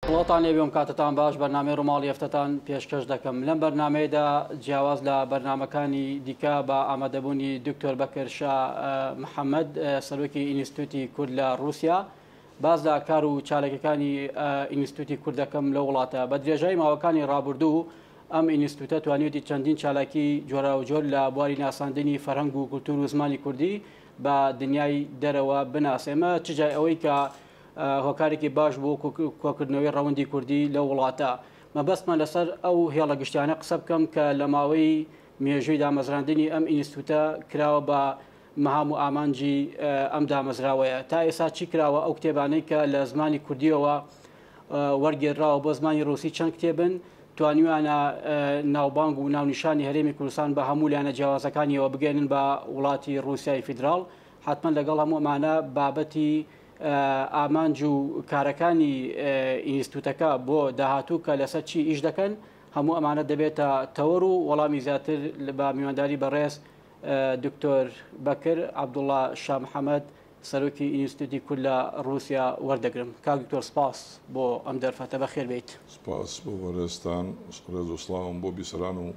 وڵاتانی بێم کاتتان باش بەرنامەی ڕۆماڵی هەفتەتان پێشکەش دەکەم لەم بەرنمەیەدا جیاواز لە بەرنمەکانی دیکە بە ئامادەبوونی دکتۆر بەکر شا محەممەد سەرۆکی ئینستیتوتی کورد لە رووسیا باز لە کار و چالێکەکانی ئینستیتوتی کوردەکەم لە وڵاتە بە درێژایی ماوەکانی ڕابردوو ئەم ئینستیتوتە توانێتی چەندین چالاکی جۆرا و جۆر لە بواری ناساندنی فەرهەنگ و کولتور و زمانی کوردی بە دنیای دەرەوە بناسێمە چجای ئەوەی کە هۆکارێکی باش بۆ کۆکردنەوەی ڕەوەندی کوردی لە وڵاتە مەبەستمان لەسەر ئەو هێڵە گشتیانە قسە بکەم کە لە ماوەی مێژووی دامەزراندنی ئەم ئینستیتوتە کراوە بە مەهام و ئامانجی ئەم دامەزراوەیە تا ئێستا چی کراوە ئەو کتێبانەی کە لە زمانی کوردیەوە وەرگێڕاوە بۆ زمانی ڕووسی چەند کتێبن توانیوانە ناوبانگ و ناونیشانی هەرێمی کوردستان بە هەموو لایەنە جیاوازەکانیەوە بگەێنن بە وڵاتی رووسیای فیدراڵ حتمما لەگەڵ هەموو ئەمانە بابەتی ئامانج و کارەکانی ئینستیتوتەکە بۆ داهاتوو کە لەسەر چی ئیش دەکەن هەموو ئەمانە دەبێتە تەوەر و وەڵامی زیاتر بە میوانداری بەڕێز دکتۆر بەکر عەبدوڵڵا شا محەممەد سەرۆکی ئینستیتوتی کورد لە رووسیا وەردەگرم کاک دکتۆر سپاس بۆ ئەم دەرفەتە بەخێر بێیت. سپاس بۆ بەڕێستان ڕێز و سڵاوم بۆ بیسەران و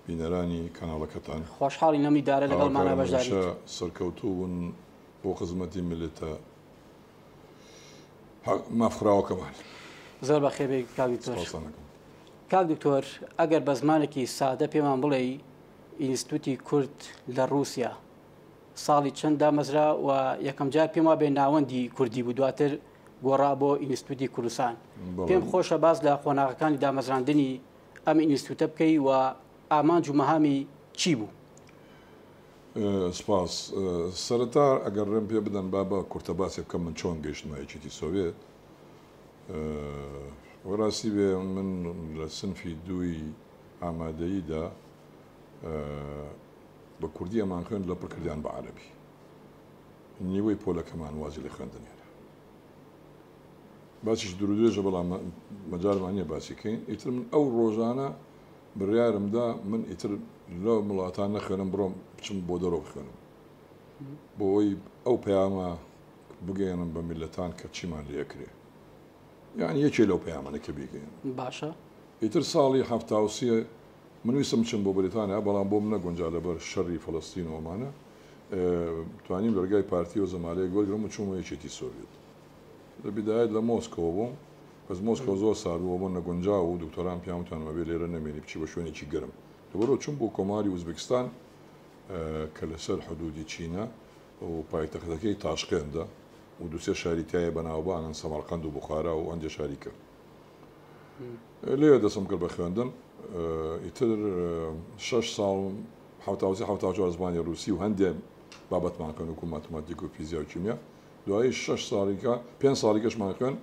بینەرانی کەناڵەکەتان خۆشحاڵی نەمی دارە لەگەڵمانە بەشداریت سەرکەوتوو بوون بۆ خزمەتی ملتە مافراوەکەمان زۆر بەخێر بێت کاک دکتۆر. کاک دکتۆر ئەگەر بە زمانێکی سادە پێمان بڵێ ئینستیتوتی کورد لە رووسیا ساڵی چەند دامەزرا و یەکەم جار پێم وا بێ ناوەندی کوردی بوو دواتر گۆڕا بۆ ئینستیتوتی کوردستان پێم خۆشە باز لە خۆناغەکانی دامەزراندنی ئەم ئینستیتوتە بکەی و ئامانج و مەهامی چی بوو؟ سپاس سەرەتا ئەگەر ڕێم پێ بدەن با بە کورتە باسی بکەم من چۆن گەیشتمە یەکێتی سۆڤێت وەڕاستی بێ من لە سنفی دووی ئامادەییدا بە کوردی ئەمان خوێن لە پڕکردیان بە عەرەبی نیوەی پۆلەکەمان وازی لە خوێندنێرە باسیش دوورودێژە بەڵام مەجارمان نییە باسیکەین ئیتر من ئەو ڕۆژانە بڕیارمدا من ئیتر لە وڵاتان نەخوێنم بڕۆم بچم بۆ دەرەوە بخوێنم بۆ ئەوی ئەو پەیامە بگەێنم بە میلەتان کە چیمان لێکرێ یعنی یەکێ لەو پەیامانە کە بیگەین باشە ئیتر ساڵی هەفتاوسیە من ویسم بچم بۆ بریتانیا بەڵام بۆ منە گونجا لەبەر شەڕی فەڵەستین وەمانە توانیم لەرگای پارتی و زەمالەیەک وەرگرم و چوومە یەکێتی سۆڤێت لە بیدایەت لە مۆسکۆ بووم بەس مۆسکۆ زۆر ساردووە بۆ نەگونجا و دکتۆران پیامتانمە بێ لێرە نەمێنی بچی بە شوێنێکی گەرم لەبەرەوە چوون بۆ کۆماری ئوزبکستان کە لەسەر حدودی چینە و پایتەختەکەی تاشقێندا و دووسێ شاریتایە بەناوبانن سەمەرقەند و بوخارا و ئەندێ شاریکە لێ دەسم کرد بە خوێندن ئیتر 6 ساڵ حوتاوار زمانی رووسی و هەندێ بابەتمان خوێن وەکو ماتماتیک و فیزیا و کیمیا دوایی 6 ساڵیکە 5 ساڵیکەشمان خوێن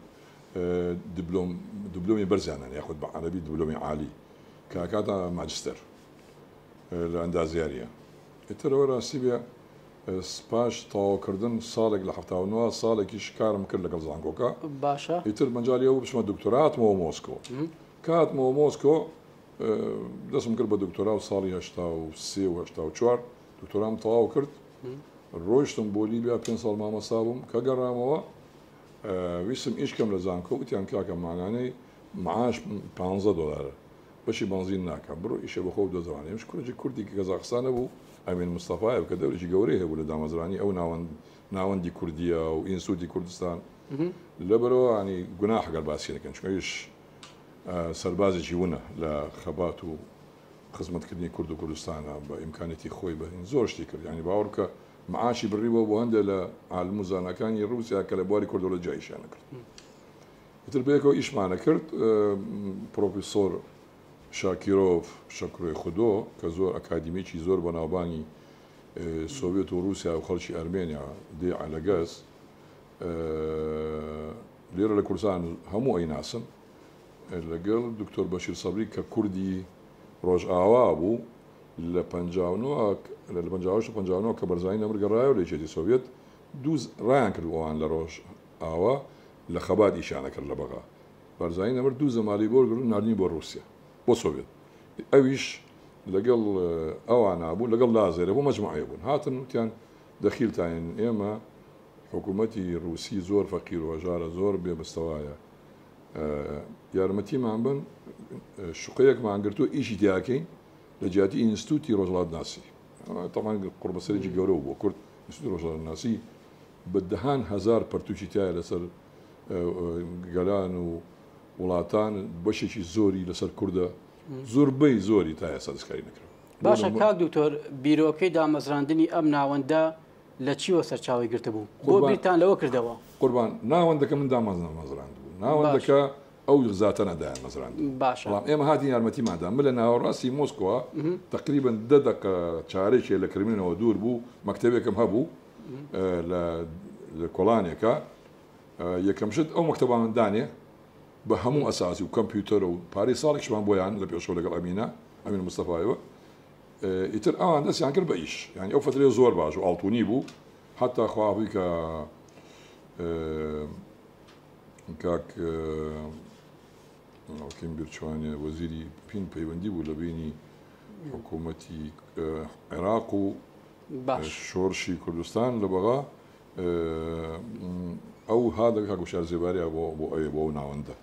دیبلۆمی بەرزیانن یاخود بە عەرەبی دیبلۆمی عالی کە کاتە ماجستەر لە ئەندازیاریە ئیترەوە ڕاستی بێ سپاش تەواوکردن ساڵێک لە 79 ساڵێکی شکارم کرد لەگەڵ زانکۆکە باشە ئیتر مەجالی ئەوە بچمە دکتۆراتمەوە مۆسکۆ کاتمەوە مۆسکۆ دەستم کرد بە دکتۆرا و ساڵی 83 و 84 دکتۆرام تەواو کرد ڕۆیشتم بۆ لیبیا 5 ساڵ مامەستا بووم کە گەڕامەوە ویسم ئیشکەم لە زانکۆ وتیان کاکە ماگانەی معاش 15 دلارە بەشی بنزین ناکەم بڕۆ ئیشە بە خۆ دۆزانێمش کوردی کوردی کەزاقستانە بوو ئەمین مستەفایە کە دەورێکی گەورەی هەبوو لە دامەزرانی ئەو ناوەندی کوردیە و ئینسوودی کوردستان لەبەرەوە ینی گوناح هەگەر باسی دەکەن چونکەش سەربازێکی وونە لە خەبات و خزمەتکردنی کورد و کوردستانە بە ئیمکانێتی خۆی بە زۆر شتی کرد ینی باوەڕ کە معاشی بڕیوە بۆ هەندێک لە عالم و زانەکانی رووسیا کە لە بواری کوردوڵە جایشیانە کرد ئیتر بەیەکەوە ئیشمانە کرد پرۆفیسۆر شاکیرۆف شەکروی خودۆ کە زۆر ئەکادیمیکی زۆر بەناوبانی سۆڤێت و رووسیا و خەڵکی ئەرمێنیا دێ عەلەگەس لێرە لە کوردستان هەموو ئەیناسن لەگەڵ دکتۆر بەشیر سەبری کە کوردی ڕۆژئاوا بوو لە 59 کە بەرزایی نەمرگەڕایەوە لە یەکێتی سۆڤێت دوو ڕایان کرد ئەوان لە ڕۆژئاوا لە خەبات ئیشانە کرد لە بەغا بەرزایی نەمر دوو زەمالی بۆ گرن ناردنی بۆ رووسیا بۆ سۆڤێت ئەویش لەگەڵ ئەوان نابوو لەگەڵ لازێرە بۆ مەجموعەیە بوون هاتن وتیان دەخیلتان ئێمە حکوومەتی رووسی زۆر فەقیر و هەژارە زۆر بێبەستەوایە یارمەتیمان بن شوقەیەکمان گرتو ئیشی دیاکەین لە جیاتی ئینستیتوتی ڕۆژهەڵاتناسی تەمان قوربەسەرێکی گەورە بۆ کورد ئینستیتوتی ڕۆژهەڵاتناسی بە دەهان هەزار پەرتووکی تایە لەسەر گەلان و وڵاتان بەشێکی زۆری لەسەر کووردە زۆربەی زۆری تا ئێستا دەستکاری نەکرا. باشە کاک دکتۆر بیرۆکەی دامەزراندنی ئەم ناوەندە لە چیوە سەرچاوی گرتبوو بۆ بیرتان لەوە کردەوە؟ قوربان ناوەندەکە من دامەزراند بوو ناوەندەکە ئەو زاتە نەدایان مەزراند. باشە بەڵام ئێمە هاتین یارمەتیماندا من لە ناوەڕاستی مۆسکۆوە تقریبن 10 دقە چارێکێ لە کرمینەوە دوور بوو مەکتەبێکم هەبوو لە کۆڵانێکە یەکەم شت ئەو مەکتەباندانێ بە هەموو ئەساسی و کۆمپیوتەر و پارەی ساڵێکشمان بۆیان لە پێشەوە لەگەڵ ئەمین مستەفایەوە ئیتر ئەوان دەستیان کرد بە ئیش یعنی ئەو فترێ زۆر باش و ئاڵتونی بوو حتا خواهی کە کاک ئەوکەم بیرچوانێ وەزیری پین پەیوەندی بوو لە بینی حکوومەتی عێراق و شۆڕشی کوردستان لە بەغا ئەو هادەکە گوشار زێباریە بۆ ئەوێ بۆ ناوەندە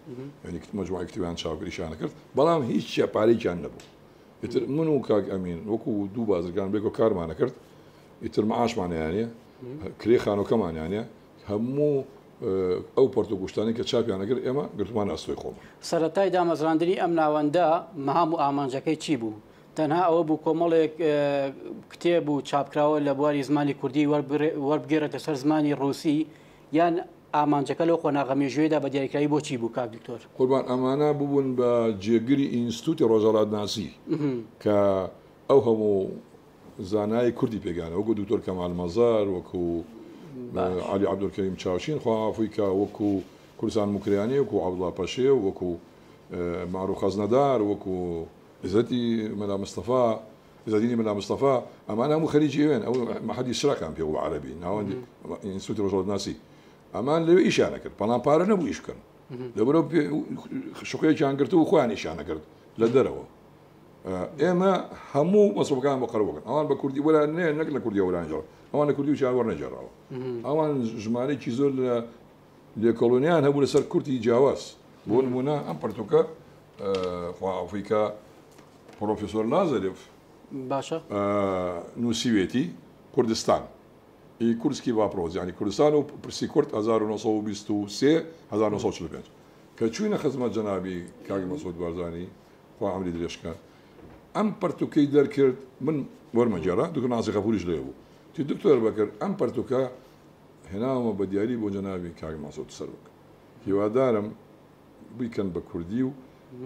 ینی مەجموعە کتێبیان چاوگریشانە کرد بەڵام هیچ پارەیان نەبوو ئیتر من و کاک ئەمین وەکو دوو بازرگان بێک و کارمانە کرد ئیتر مەعاشمانیانە کرێ خانۆکەمانیانە هەموو ئەو پۆرتە گوشتانی کە چاپیانە کرد ئێمە گرتمان ئەستۆی خۆم سەرەتای دامەزراندنی ئەم ناوەندە مەهام و ئامانجەکەی چی بوو؟ تەنها ئەوە بوو کۆمەڵێک کتێب و چاپکراوە لە بواری زمانی کوردی وەربگێرێتە سەر زمانی ڕووسی یان ئامانجەکە لەو خۆناغەمێژوێدا بە دیاریکراوی بۆچی بوو کاک دکتۆر؟ قوربان ئەمانە ببوون بە جێگیری ئینستیتوتی ڕۆژهەڵاتناسی کە ئەو هەموو زانای کوردی پێگانە وەکو دکتۆر کەمال مەزار وەکو علی عەبدولکەریم چاوشین خواحافووی کە وەکو کوردستان موکریانی وەکو عەبدوڵڵا پەشێ وەکو معروف خەزنەدار وەکو عزەتی مەلا مستەفا عزەتدینی مەلا مستەفا ئەمانە هەموو خەریجی وێن ئەو مەحەدی شراکان پێ بوو عەرەبی ناوەندی ئینستیتوتی ڕۆژهەڵاتناسی ئەمان لەوێ ئیشانە کرد بەڵام پارە نەبوو ئیش بکەن لەبەرەوە شوقەیەکیان گرت و خۆیان ئیشانە کرد لە دەرەوە ئێمە هەموو مەسڵەکان بۆ قەرەوەکەن ئەوان بە کوردی وەلا نەک لە کوردی وەرانجەوە ئەوان لە کوردی وچیان وەرنەجێڕاوە ئەوان ژمارەیەکی زۆر لە لێکۆڵۆنیان هەبوو لەسەر کورتی جیاواز بۆ نمونە ئەم پەرتوکە خواحافووی پرۆفێسۆر نازەرێف باشە نووسیوێتی کوردستان کورسکی باپڕۆز ینی کوردستان و پرسی کورد 1923 1945 کە چوینە خزمەت جەنابی کاک مەسعود بارزانی خوا عەمری درێژکە ئەم پەرتوکەی دەرکرد من وەرمەجێڕا دکتۆر ناسی غەفوریش لێ بوو تی دکتۆر بەکرد ئەم پەرتوکە هێناوە بە دیاری بۆ جەنابی کاک مەسعود سەرۆک هیوادارم بیکەن بە کوردی و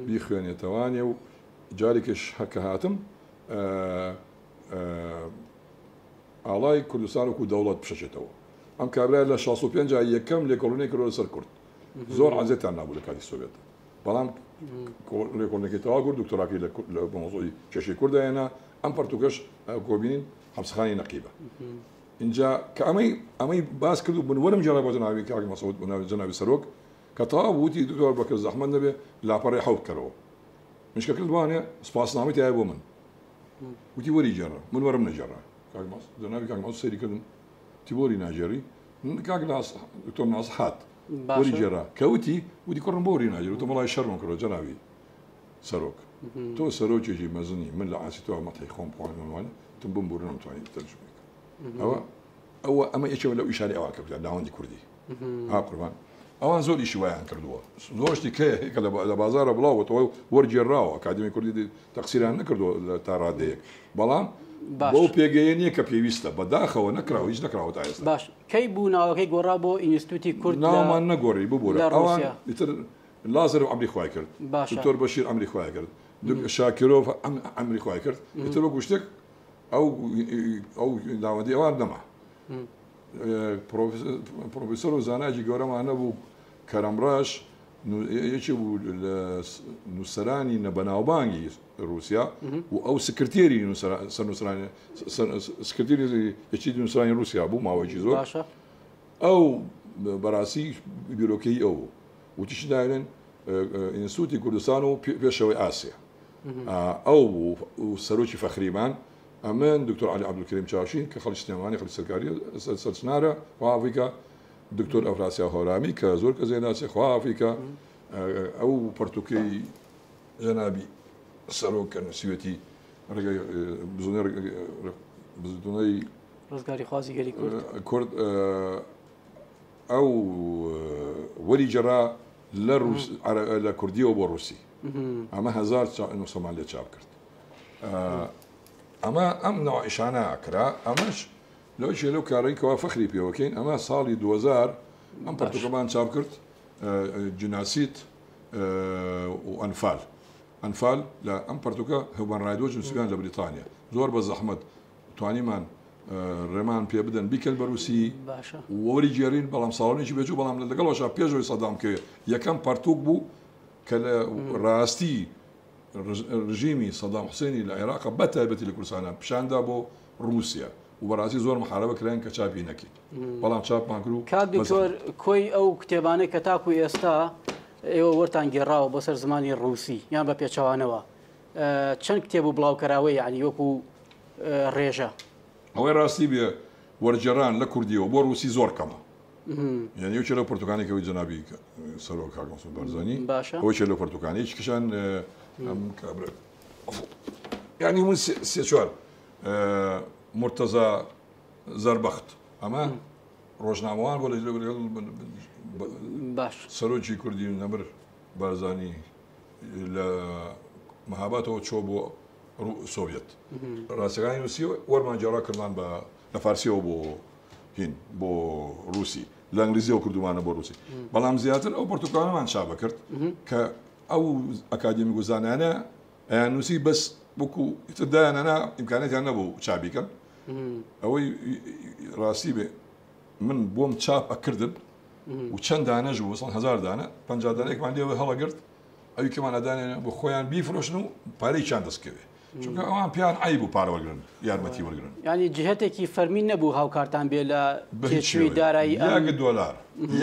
بیخوێنێتەوانێ و جارێکش هەکە هاتم ئاڵای کوردستان وەکو دەوڵەت بشەشێتەوە ئەم کابرای لە 65 یەکەم لێکۆڵینەی کردەوە لەسەر کورد زۆر عەزێتان نابوو لە کاتی سۆڤێت بەڵام لێکۆڵینەکەی تەواو کرد دکتۆراکەی لە مۆزۆی کێشەی کوردایەنە ئەم پەرتوکەش کۆبینین حەبسخانەی نەقیبە اینجا کە ئەمەی باس کرد و بنوەرم جێڕا بۆ جەنابی کاک مەسعود جەنابی سەرۆک کە تەواو وتی دکتۆر بەکر زەحمەت نەبێ لاپەڕی حەوت کەرەوە مشکە کرد وانێ سپاسنامەی تایە بۆ من وتی وەری جێڕا من وەرم نەجێڕا جەنابی کاک مەسعود سەیری کردن تیبۆری ناجێڕی کاک دکتۆر ناس هات وەری جێڕا کەوتی وتی کوڕم بۆری ناجێڕ وتە مەڵای شەرمم کردەوە جەنابی سەرۆک تۆ سەرۆکێکی مەزنی من لە ئاسی تۆ مەتەی خۆم پۆڵمەوانە تم بم بوو نەمتوانین تەرجمەکە ئەمە یەکێوە لەو ئیشاری ئەوە کە ناوەندی کوردی ها قوربان ئەوان زۆر ئیشی وایان کردووە زۆرشتی کە لە بازارە بڵاوەتەوە وەرجێڕاوە ئەکادمی کوردی تەقسیران نەکردووە لە تا ڕادەیەک بەڵام بۆ پێگەیە نییە کە پێویستە بەداخەوە نەکراوە هیچ نەکراوە تا ئێستا باش کەی بوو ناوەکەی گۆڕا بۆ ئینستیتوتی کورد ناومان نەگۆڕی ببوورە ئەوان لازەر و ئەمری خوای کرد دکتۆر بەشیر ئەمری خوای کرد شاکرۆف ئەمری خوای کرد ئیتر وەکو شتێک ئەو ناوەندی ئەوان نەما پرۆفیسۆر و زانایکی گەورەمان نەبوو کەرەمڕاش یەکی بوو لە نووسەرانی نەبەناوبانگی رووسیا و ئەو سکرتێری سکرتێری یەکی نووسرانی رووسیا بوو ماوەیەکی زۆر ئەو بەڕاستی بیرۆکەی ئەو وتیش داێن ئینستیتوتی کوردستان و پێشەوەی ئاسیا ئەو سەرۆکی فەخریمان ئەمن دکتۆر علی عەبدولکەریم چاوشین کە خەڵکی سلێمانی خەڵکی سەرکاری سەرچنارە خواحافووی دکتۆر ئەفراسیا هۆرامی کە زۆر کە زێناسی خواحافووی ئەو پەرتوکەی جەنابی سەرۆکە نووسیوەتی بزودنەی ڕزگاری خوازی گەری کورد ئەو وەری جەرا لە کوردیەوە بۆ ڕووسی ئەمە 1970 لێ چاپ کرد ئەمە ئەم ناوئیشانە ئەکرا ئەمەش لەوەیشێ لەو کارێکەوە فەخری پێوەکەین ئەمە ساڵی 2000 ئەم پەرتوکەمان چاپ کرد جناسیت و ئەنفال لە ئەم پەرتوکە هەوبان ڕایدۆ جنسویان لە بریتانیا زۆر بە زەحمەت توانیمان ڕێمان پێ بدەن بیکەن بەروسی وەری جێرین بەڵام ساڵێکی بێجوو بەڵام لەگەڵەوەشا پێشەوەی سەدام کە یەکەم پەرتوک بوو کە لە ڕاستی ڕژیمی سەدام حوسێنی لە عێراق بە تایبەتی لە کوردستانە پیشاندا بۆ رووسیا و بەڕاستی زۆر محارەبە کراین کە چاپی نەکەین بەڵام چاپمان کرد و کاک دکتۆر کۆی ئەو کتێبانەی کە تاکو ئێستا ئێوە وەرتان گێڕاوە بۆ سەر زمانی ڕووسی یان بە پێچەوانەوە چەند کتێب و بڵاوکەراوەی ینی وەکو ڕێژە ئەوەی ڕاستی بێ وەرجێران لە کوردیەوە بۆ ڕووسی زۆر کەمە یعنی ئەو چێ لەو پەرتوکانێکەوەی جەنابی سەرۆک کاکۆسم بەرزانی ئەوەی چێ لەو پەرتوکانی کشان یعنی هەموو سێ چوار مرتەزا زەربەخت ئەمە ڕۆژنامەوان بۆ لەگەڵ سەرۆکی کوردی نەمر بارزانی لە مەهابەتەوە چۆ بۆ سۆڤێت ڕاستەکانی نووسی وەرمان جارا کردمان بە لە فارسیەوە بۆ هین بۆ رووسی لە ئەنگلیزیەوە کردومانە بۆ رووسی بەڵام زیاتر ئەو پەرتوکانەمان چاپە کرد کە ئەو ئەکادمی گوزانانە ئەیان نووسی بەس وەکو دایانەنا ئیمکانێتیان نەبوو چاپیکەن ئەوەی ڕاستی بێ من بۆم چاپ ئەکردن و چەند دانەژ بوو 1000 دانە 50 دانەیەکمان لێوە هەڵەگرت ئەوی کەمان ئەدانێنە بۆ خۆیان بیفرۆشن و پارەی چیان دەستکەوێ چونکە ئەوان پیان عیب و پارە وەرگرن یارمەتی وەرگرن ینی جهتێکی فەرمی نەبوو هاوکارتان بێ لە پێچووی دارایی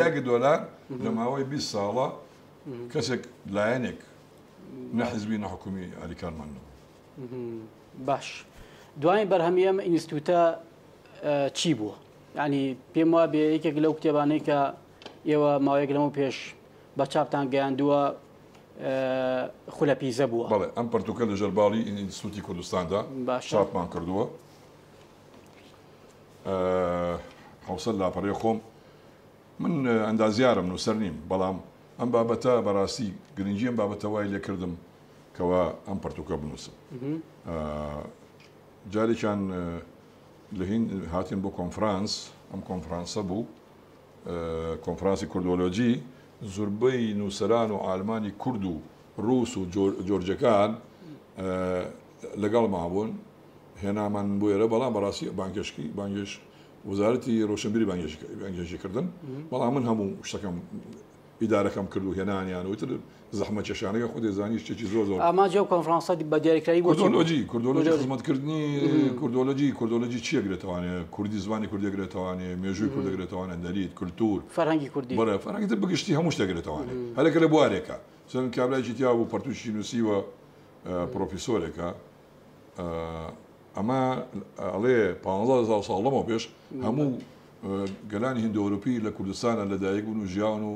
یاگە دۆلار لە ماوەی 20 ساڵە کەسێک لایەنێک نەحیزبی نەحکومی ئالیکارمان باش دوای بەرهەمی ئەم ئینستیتوتە چی بووە ینی پێم وایە بێ یەکێک لەو کتێبانەی کە ئێوە ماوەیەک لەمە پێش بە چاپتان گەیاندووە خولەپیزە بووە بەڵێ ئەم پەرتوکە لە ژەرباڵی ئینستیتوتی کوردستاندا چاپمان کردووە حوسەت لاپەڕێ خۆم من ئەندازیارم نووسەر نیم بەڵام ئەم بابەتە بەڕاستی گرنگی ئەم بابەتە وای لێ کردم کەوا ئەم پەرتوکە بنووسم جارێکیان لە هین هاتین بۆ کۆنفرانس ئەم کۆنفرانسە بوو کۆنفرانسی کوردۆلۆجی زۆربەی نووسەران و ئالمانی کورد و ڕووس و جۆرجەکان لەگەڵ مابوون هێنامان بۆ ئێرە بەڵام بەڕاستی بانگێش وەزارەتی ڕۆشنبیری بانگێژیکردن بەڵام من هەموو شتەکەم ئیدارەکەم کرد و هێنانیان وتر زەحمە چێشانەکە خۆ دەزانی شتێکی زۆر ئاماجە کۆنفرانسە بە دیاریکراوی کوردۆلۆژی خزمەتکردنی کوردۆلۆژی چی ئەگرێتوانێ کوردی زمانی کوردیەگرێتوانێ مێژووی کوردەگرێتوانە نەریت کولتور فەرهەنگی کوردی بەڵێ فەرهەنگی بگشتی هەموو شتێگرێتوانێ هەرێکە لە بوارێکە چەند کابرایکی تیا بوو پەرتوشی نووسیوە پرۆفیسۆرێکە ئەمە ئەڵێ 15 ساڵ لەمەوە پێش هەموو گەلانی هیندۆوروپی لە کوردستانە لەدایک بوون و ژیان و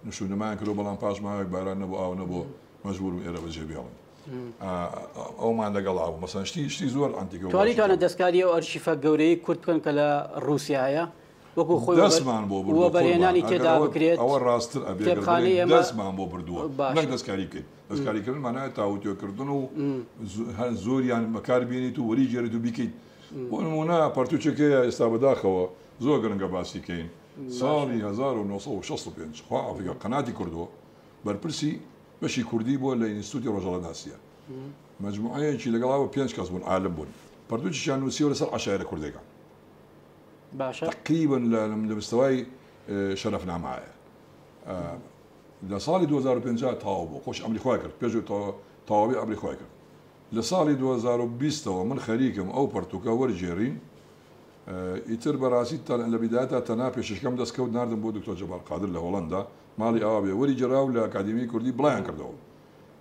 نشونەمان کرد بەڵام پاش ماوەیەک باران نەبوو ئاو نەبوو مەجبور و ئێرە بەجێ بێڵن ئەومان لەگەڵ ئاو مەسەن شتی زۆر ئەنتیکە توانیتوانە دەستکاری ئەو ئەرشیفە گەورەی کورد بکەن کە لە ڕووسیایە وەکو خۆی دەستمان بۆ بەرهێنانی تێدا بکرێت ئەوە ڕاستتر دەستمان بۆ بردووە نەک دەستکاری کرد دەستکاریکردن مانایە تاوتێکردن و زۆریان بەکار بێنیت و وەری جێریت و بیکەیت بۆ نمونە پەرتوچێکەیە ئێستا بەداخەوە زۆر گرنگە باسی کەین ساڵی 1965 خوا ئەفریقا قەناتی کردووە بەرپرسی بەشی کوردی بووە لە ئینستیتوتی ڕۆژهەڵە ناسیە مەجموعەیەکی لەگەڵاوە 5 کەس بوون عالم بوون پەرتوچیان نووسیەوە لەسەر عەشایرە کوردەکان تقریبا لە مستەوای شەرەفنامایە لە ساڵی 2050 تاوا بوو خۆش ئەمریخوای کرد پێش تەواوی ئەمریخوای کرد لە ساڵی 2020ەوە من خەریکم ئەو پەرتوکە وەرجێڕین ئیتر بەڕاستی لە بیدایەتە تەنا پێشەکەم دەستکەوت ناردم بۆ دکتۆر جەبار قادر لە هۆڵەندا ماڵی ئاوا بێ وەری جێراو لە ئەکادمی کوردی بڵایان کردەوە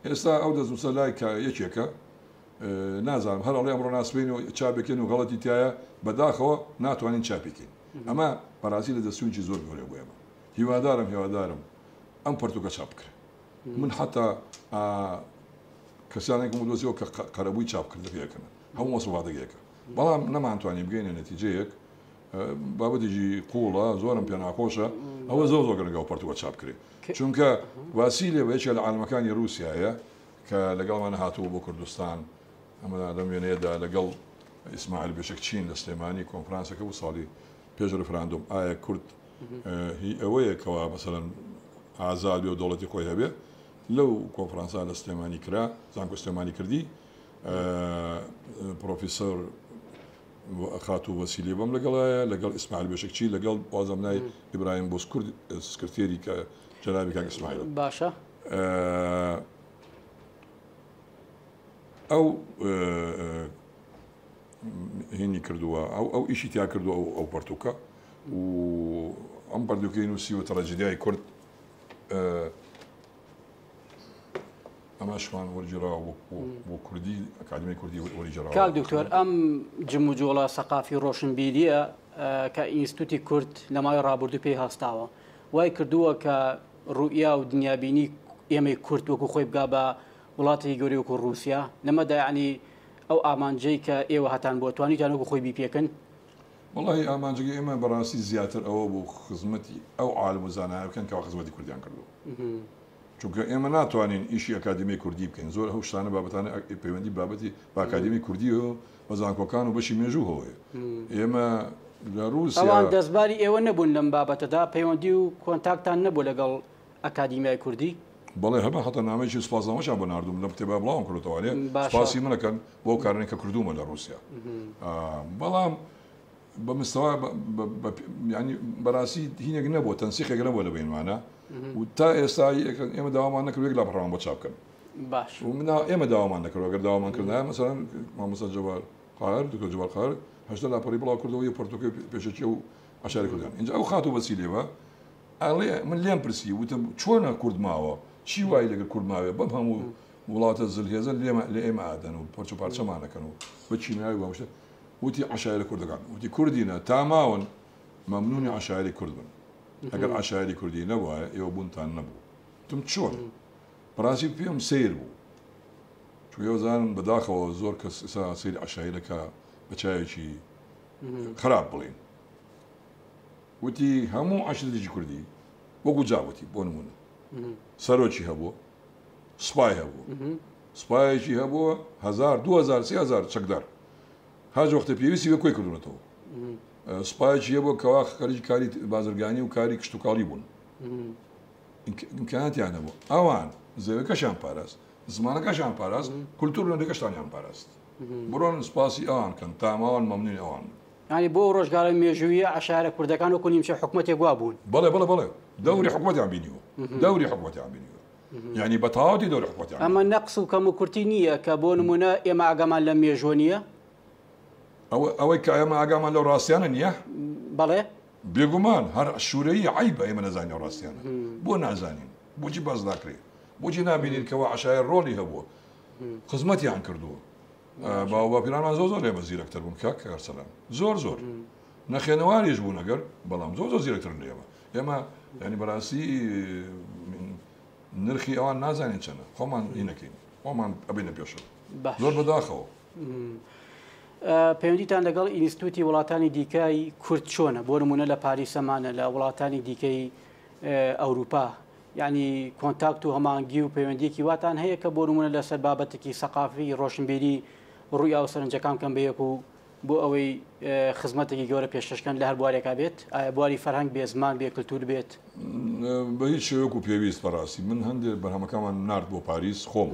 ئێستا ئەو دەستنووسە لای یەکێکە نازانم هەر ئەڵێ ئەمڕۆ ناسبین و چاپێکین و غەڵەتی تایە بەداخەوە ناتوانین چاپێکین ئەمە بەڕاستی لە دەستوونکی زۆر گەورەیە بۆ ئێمە هیوادارم ئەم پەرتوکە چاپ بکرێت من حتا کەسانێکم دۆزیەوە کە قەرەبووی چاپ کردەکەن هەموو مەسوڵاتێکێکە بەڵام نەمانتوانین بگەینە نەتیجەیەک بابەتێکی قوڵە زۆرم پێ ناخۆشە ئەوە زۆر زۆر لەگەڵ پەرتووە چاپ کرێ چونکە واسیلێ بەیەکێک لە عالمەکانی رووسایە کە لەگەڵمانە هاتووە بۆ کوردستان ئەمە لەم وێنەیەدا لەگەڵ ئیسماعیل بێشکچین لە سلێمانی کۆنفرانسەکە بوو ساڵی پێش ڕفراندۆم ئایا کورد هی ئەوەیەکەوە مەسەڵەن ئازاد بێ و دەوڵەتی خۆی هەبێ لەو کۆنفرانسا لە سلێمانی کرا زانکۆ سلێمانی کردی پرۆفیسۆر خاتوو وەسیلی بەم لەگەڵایە لەگەڵ ئیسماعیل بێشکچی لەگەڵ وازەمنای ئیبراهیم بۆسکورد سکرتێری کە جەنابی کاک ئیسماعیل باشە ئەو هینی کردووە ئەو ئیشی تیا کردووە ئەو پەرتووکە و ئەم پەردووکەی نووسیوە تەڕەجیدیای کورد ئەمەشمان وەرجێراوە بۆ کوردی ئەکادمی کوردی وەرجێراوە کاک دکتۆر ئەم جم و جۆڵە سەقافی ڕۆشنبیریە کە ئینستیتوتی کورد لە ماوەی ڕابردوو پێی هەستاوە وای کردووە کە ڕوئیا و دنیابینی ئێمەی کورد وەکو خۆی بگا بە وڵاتی گەورەی وەکو رووسیا لەمەدا یعنی ئەو ئامانجەی کە ئێوە هەتان بۆ توانیتان وەکو خۆی بیپێکن وڵی ئامانجەکە ئێمە بەڕاستی زیاتر ئەوە بۆ خزمەتی ئەو عالم و زانایە بکەن کەەوە خزمەتی کوردیان کردو چونکە ئێمە ناتوانین ئیشی ئەکادمی کوردی بکەین زۆر هەو شتانە بابەتانە پەیوەندی بابەتی بە ئەکادمی کوردی و بەزانکۆکان و بەشی مێژوو هەوەیە ئێمە لە رووسیا ئەوان دەستباری ئێوە نەبوون لەم بابەتەدا پەیوەندی و کۆنتاکتان نەبوو لەگەڵ ئەکادیمیای کوردی بەڵێ هەمە هەتا نامەیەکی سوپاسنامەشان بۆ ناردوم لەم کتێبە بڵاوم کردەوەێ سپاسی منەکەن بۆ کارێک کە کردومە لە رووسیا بەڵام بە مستەوا ینی بەراسی هینێک نەبووە تەنسیخێک نەبووە لە بینمانە و تا ئێستا ئێمە داوامان نەکردێک لە بڕام بۆ چاپکەن باش و من ئێمە داوامان نەکردەوە گەر داوامان کردە مەسەرەن مامۆستا جەبار قاهر دکتۆر جەبار قاهر هەشتا لاپەڕی بڵاو کردەوە پۆرتۆکەی پێشەکی و عەشاری کوردیان اینجا ئەو خاتوو بەسیلێوە ئەڵێ من لێم پرسی وتم چۆنە کورد ماوە چی وای لەگەر کورد ماوێ بەم هەموو وڵاتە زلهێزە لە ئێمە ئادەن و پەرچ و پارچەمانەکەن و بە چیناوی باشتە وتی عەشایری کوردەکان وتی کوردینە تا ماون مەمنونی عەشایری کورد بن ئەگەر عەشایری کوردی نەبووە ئێوە بوونتان نەبوو تم چۆن بەڕاستی پێم سیر بوو چون ئێوەزانن بەداخەوە زۆر کەس سەیری عەشایرەکە بە چاوێکی خراپ بڵێن وتی هەموو عەشیرەتێکی کوردی وەکو جاوەتی بۆ نمونە سەرۆکی هەبووە سوپای هەبوو سوپایەکی هەبووە 1000 2000 3000 چەکدار هاج وەختە پێویستی بە کۆی کردوونەتەوە سوپایەکی هەبووە کەوا خەریکی کاری بازرگانی و کاری کشتتوکاڵی بوون ئیمکاناتیان هەبوو ئەوان زەوەکەشان پاراست زمانەکەشان پاراست کولتور لەندەکەشتانیان پاراست بڕۆن سوپاسی ئەوان کەن تاماوان مەمنونی ئەوان ینی بۆ ڕۆژگارە مێژوویە عەشایرە کوردەکان وەکو نیمچە حکومەتێک وا بوون بەڵێ بەڵێ بەڵێ دەوری حکومەتیان بینیوە دەوری حکومەتیان بینیوە یعنی بە تەواوەتی دەوری حکومەتیان ئەمە نەقس و کەم و کورتی نییە کە بۆ نمونە ئێمە ئاگامان لە مێژوە نییە ئەوەی کە ئێمە ئاگامان لەو ڕاستیانە نییە بەڵێ بێگومان هەر شوورەیی عیبە ئێمە نەزانانی ئەو ڕاستیانە بۆ نازانین بۆچی باز ناکرێت بۆچی نبینین کەەوە عەشایر ڕۆڵی هەبووە خزمەتیان کردووە باو باپیرانمان زۆر زۆر ئێمە زیرەکتر بوون کاک ئەرسەلان زۆر زۆر نەخێنەواریش بوون ئەگەر بەڵام زۆر زۆر زیرەکتر لێمە ئێمە ینی بەڕاستی نرخی ئەوان نازانین چەنە خۆمان هینەکەین خۆمان ئەبینە پێشە زۆر بەداخەوە پەیوەندیتان لەگەڵ ئینستیتوتی وڵاتانی دیکای کورد چۆنە بۆ نمونە لە پاریسەمانە لە وڵاتانی دیکەی ئەوروپا یعنی کۆنتاکت و هەمانگی و پەیوەندیەکی واتان هەیە کە بۆ نمونە لەسەر بابەتێکی سەقافی ڕۆشنبیری ڕوویا و سەرنجەکان کەم بەیەک و بۆ ئەوەی خزمەتێکی گەورە پێشکەشکەن لە هەر بوارێکا بێت ئایا بواری فەرهەنگ بێ زمان بێ کللتور بێت بە هیچ شێوەک و پێویست بەڕاستی من هەندێک بەرهەمەکانمان نرد بۆ پاریس خۆم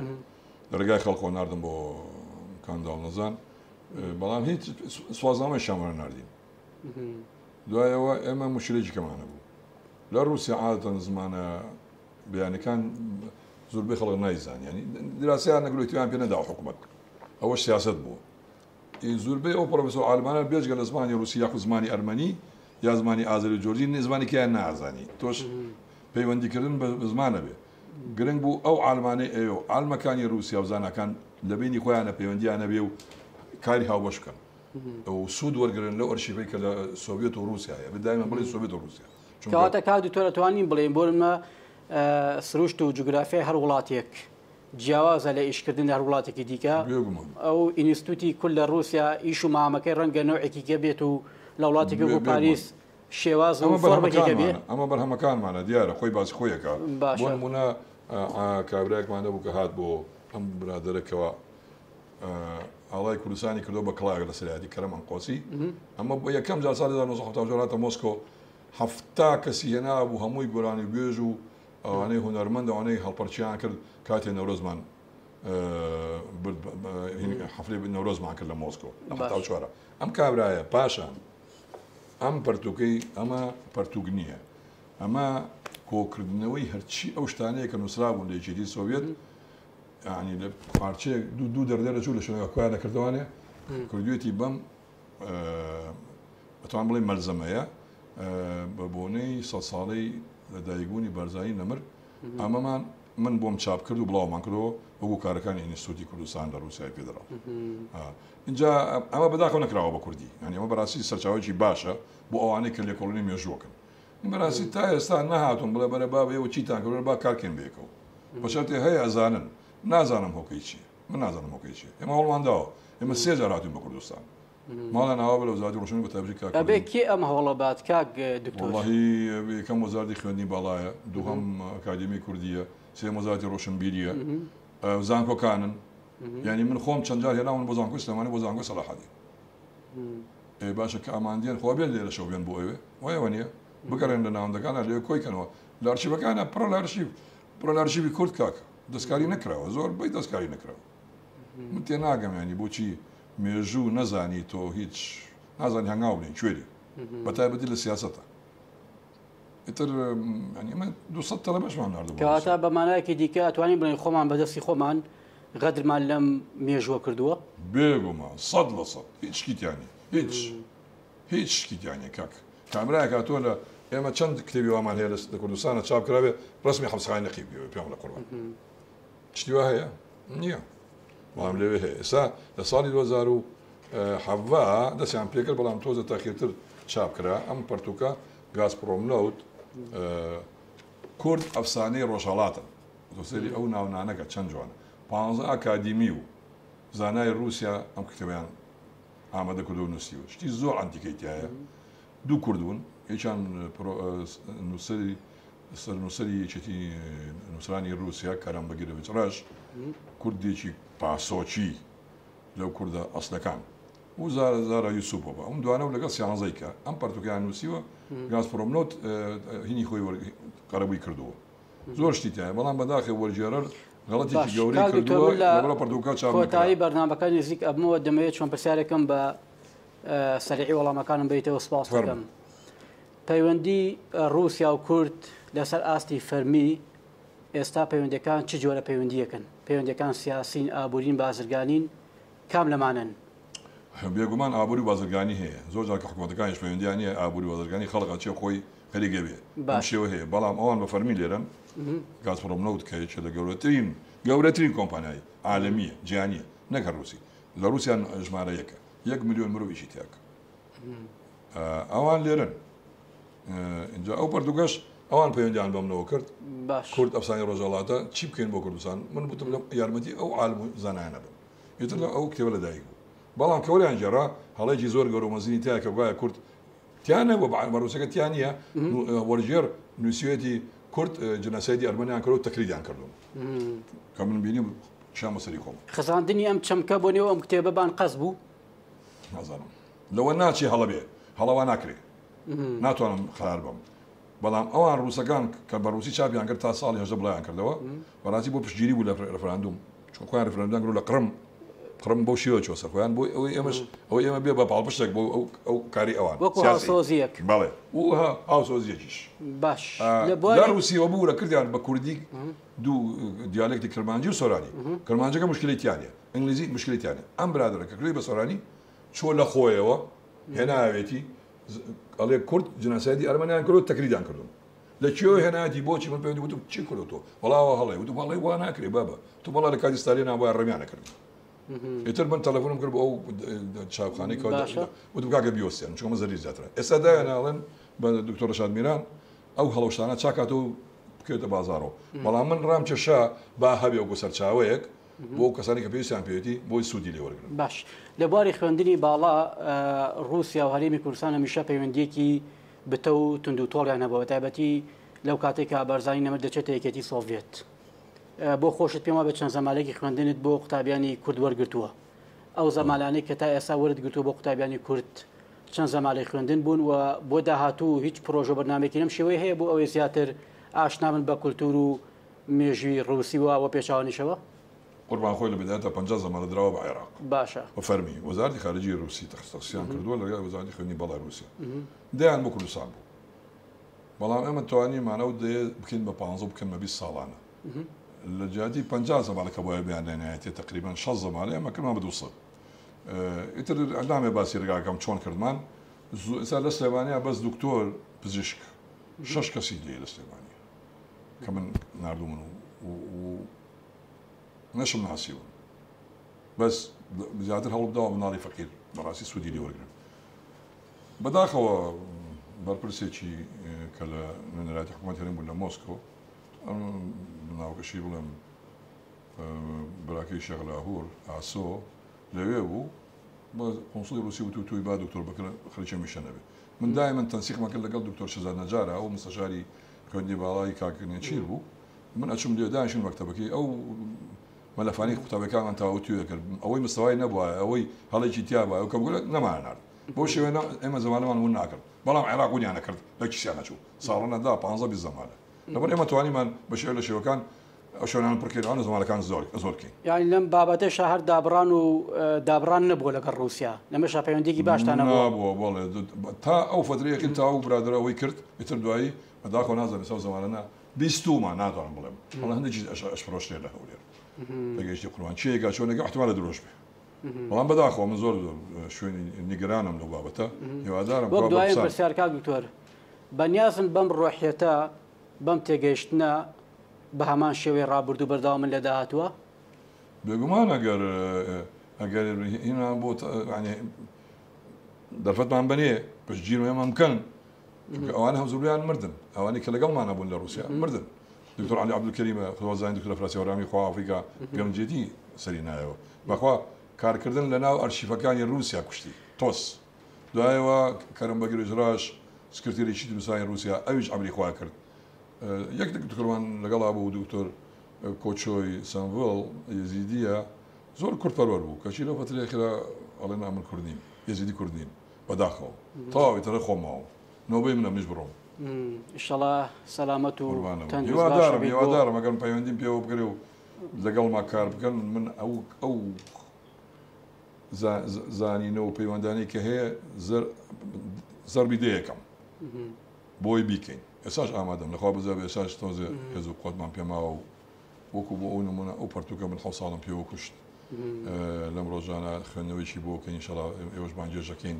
لە ڕێگای خەڵکۆ نردم بۆ کانداڵ نەزان بەڵام هیچ سوازنامەی شامەرە نردین دوایەوە ئێمە مشکلێکی کەمانە بوو لە رووسیا عادەتەن زمانە بەیانەکان زۆربەی خەڵک نایزان ینی دراسیان نەگرۆتیان پێ نەدا حکومەت ئەوە سیاست بووە زۆربەی ئەو پرۆفێسۆر ئالمانە بێجگە لە زمانی رووسی یاخود زمانی ئەرمەنی یا زمانی ئازەری جۆرجی زمانی کیان نازانی تۆش پەیوەندیکردن بە زمانە بێ گرنگ بوو ئەو ئالمانەی ئێوە ئالمەکانی رووسیا و زانەکان لە بینی خۆیانە پەیوەندیانە بێ و کاری هاوبەش بکەن ئەو سوود وەرگرن لە ئەرشیڤەی کە لە سۆڤێت و رووسیایە بدایمە بڵێ سۆڤێت و رووسیا کەواتە کاک دکتۆر دەتوانین بڵێن بۆ نمونە سروشت و جوگرافیای هەر وڵاتێک جیاوازە لە ئیشکردن هەر وڵاتێکی دیکە ئەو ئینستیتوتی کول لە رووسیا ئیش و مامەکەی ڕەنگە نوعێکی گەبێت و لە وڵاتێکی بۆ پاریس شێواز و فۆرمێکی گەبێت ئەمە بەرهەمەکانمانە دیارە خۆی باسی خۆیەکە بۆ نمونە کابراایەکمانە بوو کە هات بۆ ئەم برادەرەکەوە ئاڵای کوردستانی کردو بە کڵاگە لە سەرایەتی کەرەمان قۆسی ئەمە بۆ یەکەم جار ساڵی 1970 هاتە مۆسکۆ هەفتا کەسی هێنا بوو هەمووی گۆرانی گوێژ و ئەوانەی هونەرمەند ئەوانەی هەڵپەرچیان کرد کاتێ نەورۆزمان حەفلەی نەورۆزمان کرد لە مۆسکۆ لە 1970 ئەم کابرایە پاشان ئەم پەرتووکەی ئەمە پەرتووک نییە ئەمە کۆکردنەوەی هەرچی ئەو شتانەیە کە نووسرا بوون لە یەکێتی سۆڤێت ینی لە پارچەیەک دوو دەردەرە چوو لە شوێنەوە کویان نەکردوانێ کردوێتی بەم بەتوان بڵێ مەلزەمەیە بە بۆنەی 100 ساڵەی لەدایکبوونی بەرزایی نەمر ئەمەمان من بۆم چاپ کرد و بڵاومان کردەوە وەکو کارەکانی ئینستیتوتی کوردستان لە رووسیای فێدراڵ اینجا ئەمە بەداخەو نەکراوە بە کوردی ینی ئەمە بەڕاستی سەرچاوێکی باشە بۆ ئەوانەی کە لێکۆڵینی مێژووەکەن بەڕاستی تا ئێستا نەهاتون بڵێ بەرە بابەوە چیتان کردوە با کارکەن بێکەوە بەشەرتێ هەیە ئەزانن نازانم هۆکەی چیە من نازانم هۆکەی چیە ئێمە هەوڵمانداوە ئێمە 3 جار هاتوین بە کوردستان ماڵە ناوە بە وەزارەتی ڕۆشنبی بە تابژی کاک ئەبێ کێ ئەم هەوڵە بات کاک دکتۆر وەڵاهی یەکەم وەزارەتی خوێندنی باڵایە دووهەم ئەکادمی کوردیە سێم وەزارەتی ڕۆشنبیریە زانکۆکانن یعنی من خۆم چەند جار هێناون بۆ زانکۆی سلێمانی بۆ زانکۆی سەلاحەدی باشە کە ئاماندیان خوا بێن لێرە شەو بێن بۆ ئەوێ وایەوە نییە بگەڕێن لە ناوەندەکانە لێ کۆیکەنەوە لە ئەرشیڤەکانە پڕە لە ئەرشیڤی کورد کاکە دەستکاری نەکراوە زۆر بەی دەستکاری نەکراوە من تێ ناگەم ینی بۆچی مێژوو نەزانی تۆ هیچ نازانی هەنگاو بنین کوێری بەتایبەتی لە سیاسەتە ئیتر ئەمە 200 تەلەبەشمان ناردبوو کەواتە بەمانایەکی دیکە ئەتوانین بڵێن خۆمان بەدەستی خۆمان غەدرمان لەم مێژووە کردووە بێگومان 100% هیچ شتیانی هیچ شتیانی کاک کامرایەکە تۆ لە ئێمە چەند کتێبی وامان هەیە لە کوردستانە چاپ کراوێ ڕسمی حەمسەخای نەقیب بێ پێم لە قوربان شتی وا هەیە نییە بەڵام لەوێ هەیە ئێستا لە ساڵی 2007 دەستیان پێکرد بەڵام تۆزە تاخیرتر چاپ کرا ئەم پەرتووکە گازپڕۆمنەوت کورد ئەفسانەی ڕۆژهەڵاتن دۆسەری ئەو ناونانەکە چەند جوانە 15 ئاکادیمی و زانای رووسیا ئەم کتێبیان ئامادە کردو و نووسیوە شتی زۆر ئەنتیکەیتایە دوو کوردبوون یەکیان نووسەری یەکێتی نووسرانی رووسیا کارام بەگیرەوێت ڕەش کوردێکی پاسۆچی لەو کوردە ئەسلەکان و زارە یوسوپۆڤ ئەم دوانە و لەگەڵ سیانزەیکە ئەم پەرتووکیان نووسیوە گازپڕۆمنۆت هینی خۆی قەرەبووی کردووە زۆر شتی تایە بەڵام بەداخێ وەرجێرەر غەڵەتێکی گەورەی کردووە لەبەرە پەرتووکە چاپ کۆتایی بەرنامەکان نزیک ئەبمەوە دەمەوێت چۆن پرسیارێکم بە سەریعی وەڵامەکانم بێتەوە سپاس دەکەم پەیوەندی رووسیا و کورد لەسەر ئاستی فەرمی ئێستا پەیوەندەکان چ جۆرە پەیوەندیەکەن پەیوەندەکان سیاسین ئابوورین بازرگانین کام لەمانن بێگومان ئابووری بازرگانی هەیە زۆر جار کە حکوومەتەکانیش پەیوەندیان نیە ئابووری بازرگانی خەڵقا چێ خۆی خەریکە بێ بەم شێوە هەیە بەڵام ئەوان بە فەرمی لێرن گازپڕۆمنەوت کە یەکێ لە گەورەترین کۆمپانیای عالەمیە جیهانیە نەک رووسی لە رووسیا ژمارە یەکە 1 ملیۆن مرۆڤیشی تیاکە ئەوان لێرن اینجا ئەو پەرتووکەش ئەوان پەیوەندیان بەمنەوە کرد کورد ئەفسانی ڕۆژهەڵاتە چی بکەین بۆ کوردستان من بوتم لە یارمەتی ئەو عالم و زانایانە بن ئیتر ئەو کتێبە لەدایک بوو بەڵام کەوریان جێڕا هەڵەیەکی زۆر گەورە و مەزنی تایە کە وایە کورد تیانە بۆ بەڕوسەکە تیان نیە وەرجێر نووسێتی کورد جنەسایدی ئەرمەنیان کرد و تەکریدیان کردوون کە من بینیم شامە سەری خۆم خزاندنی ئەم چەمکە بۆ نێوە ئەم کتێبەبان قەس بوو نازانم لەوە ناچی هەڵە بێ هەڵەوە ناکرێ ناتوانم خەرار بم بەڵام ئەوان ڕووسەکان کە بە ڕووسی چاپیان کرد تا ساڵی هەژدە بڵیان کردەوە بەڕاستی بۆ پشتگیری بوو لە ڕفراندوم چون خۆیان ڕفراندوان کرد لە قڕم بۆ شێوە چۆ سەرخۆیان بۆ ئەوەی ئێمە بێ بە پاڵپشتێک بۆ ئەو کاری ئەوان سۆزیەک بەڵێ وها ئاوسۆزیەکیش باش لە رووسیەوە بوو لە کردیان بە کوردی دوو دیالێکتی کرمانجی و سۆرانی کرمانجەکە مشکلەتیانە ئینگلیزی مشکلەتیانە ئەم برادەرەکە کردی بە سۆرانی چۆ لە خۆیەوە هێناوێتی ئەڵێ کورد جنەسایدی ئەرمەنیان کرد و تەکریدیان کردون لەکوێ هێناتی بۆچی من پێوەندی وتم چی کردوتۆ وەڵاوە هەڵێ وتم هەڵێ وا ناکرێ بابە تو بەڵا لە کاتی ستالین نابووە ڕەمیانە کرد ئیتر من تەلەفۆنم کرد بۆ ئەو چاپخانەی وتم کاکە بیۆستیان چۆمە زەری زیاترە ئێستا دایاناڵێن بە دکتۆر ڕەشاد میران ئەو هەڵەوشانە چاکات و بکەوێتە بازارەوە بەڵام من ڕام کێشا با هەبێ وەکو سەرچاوەیەک بۆ کەسانی کە پێویستیان پێوێتی بۆی سوودی لێوەرگن. باش لە بواری خوێندنی باڵا رووسیا و هەرێمی کوردستان هەمیشە پەیوەندیەکی بتە و تونند و تۆڵیان هەبەوە تایبەتی لەو کاتێکە بەرزانی نەمە دەچێتە یەکێتی سۆڤێت بۆ خۆشت پێم وایە بە چەند زەمالێکی خوێندنت بۆ قوتابیانی کورد وەرگرتووە ئەو زەمالانەی کە تا ئێستا وەرگرتووە بۆ قوتابیانی کورد چەند زەمالەی خوێندن بوون و بۆ داهاتوو هیچ پرۆژە بەرنامێکی لەم شێوەیە هەیە بۆ ئەوەی زیاتر ئاشنا بن بە کولتور و مێژووی ڕووسی وە پێچاوانیشەوە قوربان خۆی لە بدایەتە 50 زەمالە درراوە بە عێراق باشە وەفەرمی وەزارەتی خارجی رووسی تەخصیصیان کردووە لەگەڵ وەزارەتی خوێندنی بەڵای رووسیا دەیان بۆ کوردستان بوو بەڵام ئێمە توانیمانە و دێ بکەین بە 15 بکەن بە 20 ساڵانە لە جیاتی 50 زەمالەکە بۆیە بیاندێنایەتێ تقریبان 6 زەمالە ئەمە کردمان بە 200 ئیتر ئەندامێ باسی ڕێگاکەم چۆن کردمان ئێستا لە سلێمانیا بەس دکتۆر پزیشک 6 کەسی لێ لە سلێمانیا کە من نردوومن و نەشم ناسیون بەس زیاتر هەڵبداوە مناڵی فەقیر بەڕاستی سوودی لێوەرگرن بەداخەوە بەرپرسێکی کە لە نێرەتی حکوومەت هەرێم بوو لە مۆسکۆ ناوکەشی بڵێم براکەی شێخ لاهور ئاسۆ لەوێ بوو بە قۆنسڵی رووسی وتو توی با دکتۆر بەکر خەریکە میشە نەبێ من دایما تەنسیقمان کرد لەگەڵ دکتۆر شەزاد نەجارە ئەو مستەشاری خوێندنی باڵای کاکنێچیر بوو من ئەچم لێ دانیشتم مەکتەبەکەی ئەو مەلەفانی قوتابەکانمان تاوەتوی دەکرد ئەوەی مستەوای نەبووە ئەوەی هەڵێکی تیا بووە ئەو کە بگوڵێت نەمانارد بۆ شێوێ ئێمە زەمانەمان ون ناکرد بەڵام عێراق ونیان نەکرد لە کیسیان نەچوو ساڵانەدا 15 20 زەمانە لەبەر ئێمە توانیمان بە شێوە لە شێوەکان ئەو شوێنان پڕکردوانە زەمانەکان زۆر بکەین یعنی لەم بابەتەشە هەر دابڕان و دابڕان نەبووە لەگەڵ رووسیا لەمەشە پەیوەندێکی باشتان نەبووە بەڵێ تا ئەو فترەیەکی تا و برادرەوەی کرد ئیتر دوایی بەداخۆ نازانێت سەو زەمانە بیستومان ناتوانم بڵێم بەڵام هەندێکی ئەشفرۆشتێ لە هەولێر لەگەیشتی قوربان چیەکە چۆنێکە احتمالە درۆژ بێ بەڵام بەداخۆ من زۆر شوێنی نیگەرانم لەو بابەتە هیوادارم وەک دوایین پرسیارکا دکتۆر بەنیازن بەم ڕۆحیەتە بەم تێگەیشتنە بە هەمان شێوەی ڕابردوو بەرداوام من لە داهاتووە بێگومان ئەگەر هینا بۆ دەرفەتمان بنێ پشتگیر ئێمە بکەن ئەوانە هەمزوریان مردن ئەوانی کە لەگەڵمانە بوون لە رووسیا مردن دکتۆر علی عەبدولکەریمە خۆزانین دکتۆر فراسی هەورامی خوا ئەفریقا گەمجێتی سەری نایەوە بەخوا کارکردن لە ناو ئەرشیفەکانی رووسیا کوشتی تۆس دوایەوە کەرم بەگرژراش سکرتێریی نووسانی رووسیا ئەویش ئەمری خوا کرد یەک دکتۆرمان لەگەڵا بوو دکتۆر کۆچۆی سانڤڵ یزیدیە زۆر کورتپەروەر بوو کەچی لەو فترەیەکدا ئەڵێن من کوردین یزیدی کوردین بەداخەوە تەواوی تەرە خۆماوە نۆبەی منە منیش بڕۆم ئینشەڵا سەلامەت و هیوادارم ئەگەر پەیوەندیم پێوە بگرێ و لەگەڵما کار بکەن من ئەو زانینە و پەیوەندانی کە هەیە زەربی دەیەکەم بۆی بیکەین ئێساش ئامادەم لەخوا بزە ئێساش تۆزێ هێز و قۆتمان پێماوە و وەکو بۆ ئەو نمونە ئەو پەرتوکە من 6 ساڵم پێوە کوشت لەم ڕۆژانە خوێندنەوەیکی بۆ بکەین ئینشەڵا ئێوەش بانگێژەکەین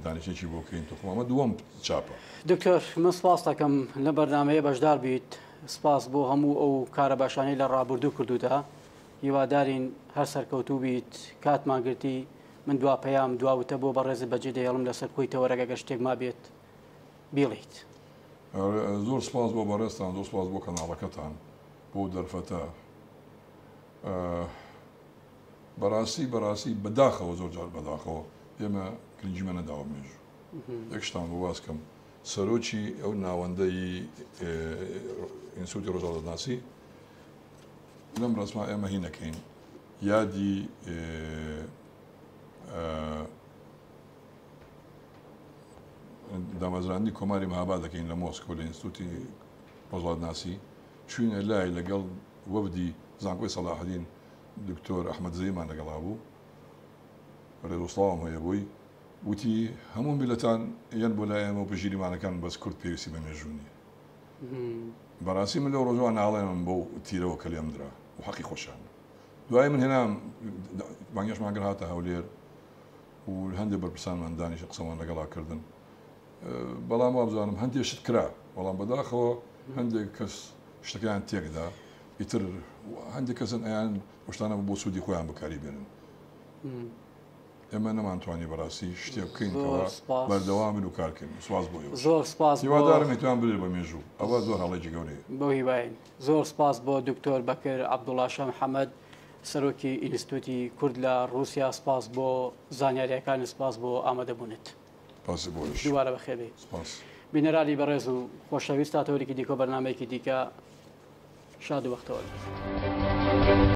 دانیشتێکی بۆ بکەین توخمامە دووەم چاپە دکتۆر من سپاس دەکەم لە بەرنامەیە بەشدار بیت سپاس بۆ هەموو ئەو کارە باشانەی لە ڕابردوو کردوودا هیوادارین هەر سەرکەوتوو بیت کاتمان گرتی من دوا پەیام دواوتە بۆ بەڕێز بەجێ دەیەڵم لەسەر کۆیتەوە ڕێگە شتێک ما بێت بیڵیت زۆر سپاس بۆ بەڕێستان زۆر سپاس بۆ کەناڵەکەتان بۆ دەرفەتە بەڕاستی بەداخەوە زۆر جار بەداخەوە ئێمە گرنگیمە نەداوە مێژ یەک شتان بۆ باس کەم سەرۆکی ئەو ناوەندەی ئینسوتی ڕۆژهەڵاتناسی لەم ڕسما ئێمە هی نەکەین یادی دامەزراندنی کۆماری مەهابا دەکەین لە مۆسکۆ لە ئینستیتوتی ڕۆژهەڵاتناسی چوینە لای لەگەڵ وەفدی زانکۆی سەلاحەدین دکتۆر ئەحمەد زەیمان لەگەڵا بوو ڕێزوسڵاوم هەیە بووی وتی هەموو میلەتان یەن بۆ لای ئێمە و پژیریمانەکان بەس کورد پێویستی بە مێژوونی بەڕاستی من لەو ڕۆژوان ناڵێنم بۆ تیرەوە کە لێم درا و حەقی خۆشان دوای من هێنام بانگێشمان گر هاتە هەولێر و هەندێک بەرپرسانمان دانیشە قسەمان لەگەڵا کردن بەڵام وابزانم هەندێک شت کرا بەڵام بەداخەوە هەندێک کەس شتەکەیان تێکدا ئیتر هەندێک کەسن ئەیان شتانە بۆ سوودی خۆیان بەکاری بێنن ئێمە نەمانتوانی بەڕاستی شتێک زۆر بکەینەوە سپاس. بەردەوامن و کارکردن سواز بۆ ئێوە زۆر سپاس هیوادارم میتوان بدرێت بە مێژوو ئەوە زۆر هەڵێکی گەورەیە بۆ هیواین زۆر سپاس بۆ دکتۆر بەکر عەبدوڵاشە محەممەد سەرۆکی ئینستیتوتی کورد لە رووسیا سپاس بۆ زانیاریەکانی سپاس بۆ ئامادەبوونت پاسی بۆش دووارە بەخێبێ سپاس بینەرالی بەڕێز و خۆشەویست تاتەوەرێکی دیکۆ بەرنمەیەکی دیکە شاد و بەختەوە